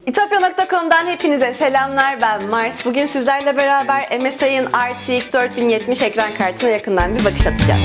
itopya.com'dan hepinize selamlar, ben Mars. Bugün sizlerle beraber MSI'ın RTX 4070 ekran kartına yakından bir bakış atacağız.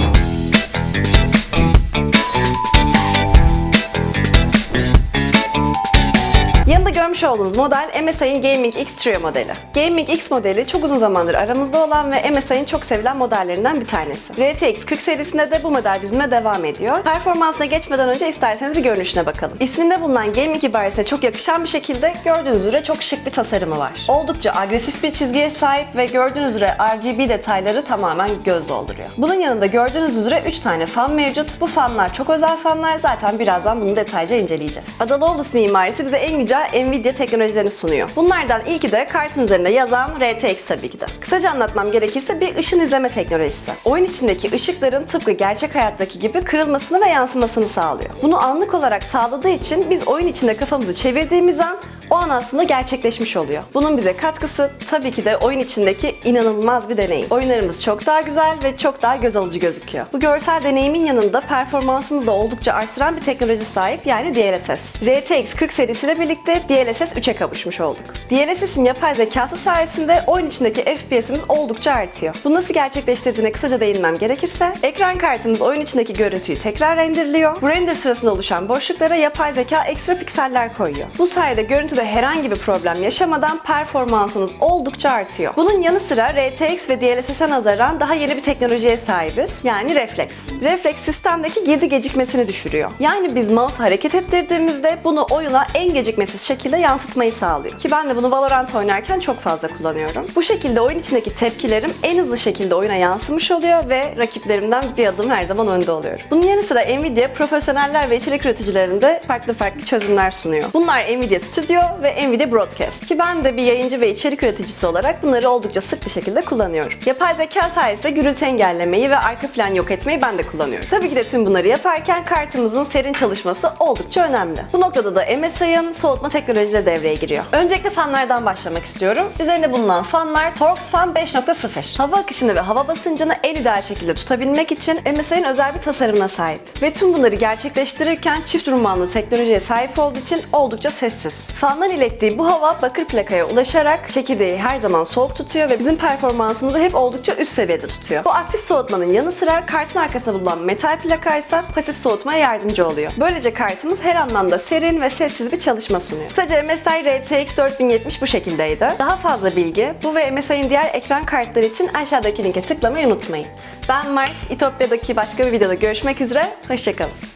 Yanında görmüş olduğunuz model MSI'ın Gaming X Trio modeli. Gaming X modeli çok uzun zamandır aramızda olan ve MSI'ın çok sevilen modellerinden bir tanesi. RTX 40 serisinde de bu model bizimle devam ediyor. Performansına geçmeden önce isterseniz bir görünüşüne bakalım. İsminde bulunan Gaming ibaresine çok yakışan bir şekilde gördüğünüz üzere çok şık bir tasarımı var. Oldukça agresif bir çizgiye sahip ve gördüğünüz üzere RGB detayları tamamen göz dolduruyor. Bunun yanında gördüğünüz üzere 3 tane fan mevcut. Bu fanlar çok özel fanlar, zaten birazdan bunu detaylıca inceleyeceğiz. Ada Lovelace mimarisi bize en güncel Nvidia teknolojilerini sunuyor. Bunlardan ilki de kartın üzerinde yazan RTX tabii ki de. Kısaca anlatmam gerekirse bir ışın izleme teknolojisi. Oyun içindeki ışıkların tıpkı gerçek hayattaki gibi kırılmasını ve yansımasını sağlıyor. Bunu anlık olarak sağladığı için biz oyun içinde kafamızı çevirdiğimiz an o an aslında gerçekleşmiş oluyor. Bunun bize katkısı tabii ki de oyun içindeki inanılmaz bir deneyim. Oyunlarımız çok daha güzel ve çok daha göz alıcı gözüküyor. Bu görsel deneyimin yanında performansımızı da oldukça arttıran bir teknoloji sahip, yani DLSS. RTX 40 serisiyle birlikte DLSS 3'e kavuşmuş olduk. DLSS'in yapay zekası sayesinde oyun içindeki FPS'imiz oldukça artıyor. Bu nasıl gerçekleştirdiğine kısaca değinmem gerekirse, ekran kartımız oyun içindeki görüntüyü tekrar renderliyor. Bu render sırasında oluşan boşluklara yapay zeka ekstra pikseller koyuyor. Bu sayede görüntüde herhangi bir problem yaşamadan performansınız oldukça artıyor. Bunun yanı sıra RTX ve DLSS'e nazaran daha yeni bir teknolojiye sahibiz. Yani Reflex. Reflex sistemdeki girdi gecikmesini düşürüyor. Yani biz mouse hareket ettirdiğimizde bunu oyuna en gecikmesiz şekilde yansıtmayı sağlıyor. Ki ben de bunu Valorant oynarken çok fazla kullanıyorum. Bu şekilde oyun içindeki tepkilerim en hızlı şekilde oyuna yansımış oluyor ve rakiplerimden bir adım her zaman önde oluyorum. Bunun yanı sıra Nvidia profesyoneller ve içerik üreticilerinde farklı çözümler sunuyor. Bunlar Nvidia Studio ve Nvidia Broadcast. Ki ben de bir yayıncı ve içerik üreticisi olarak bunları oldukça sık bir şekilde kullanıyorum. Yapay zeka sayesinde gürültü engellemeyi ve arka plan yok etmeyi ben de kullanıyorum. Tabii ki de tüm bunları yaparken kartımızın serin çalışması oldukça önemli. Bu noktada da MSI'ın soğutma teknolojileri devreye giriyor. Öncelikle fanlardan başlamak istiyorum. Üzerinde bulunan fanlar Torx Fan 5.0. Hava akışını ve hava basıncını en ideal şekilde tutabilmek için MSI'ın özel bir tasarımına sahip. Ve tüm bunları gerçekleştirirken çift rummanlı teknolojiye sahip olduğu için oldukça sessiz. Fandan ilettiği bu hava bakır plakaya ulaşarak çekirdeği her zaman soğuk tutuyor ve bizim performansımızı hep oldukça üst seviyede tutuyor. Bu aktif soğutmanın yanı sıra kartın arkasında bulunan metal plaka ise pasif soğutmaya yardımcı oluyor. Böylece kartımız her anlamda serin ve sessiz bir çalışma sunuyor. Kısaca MSI RTX 4070 bu şekildeydi. Daha fazla bilgi bu ve MSI'nin diğer ekran kartları için aşağıdaki linke tıklamayı unutmayın. Ben Mars, İtopya'daki başka bir videoda görüşmek üzere, hoşça kalın.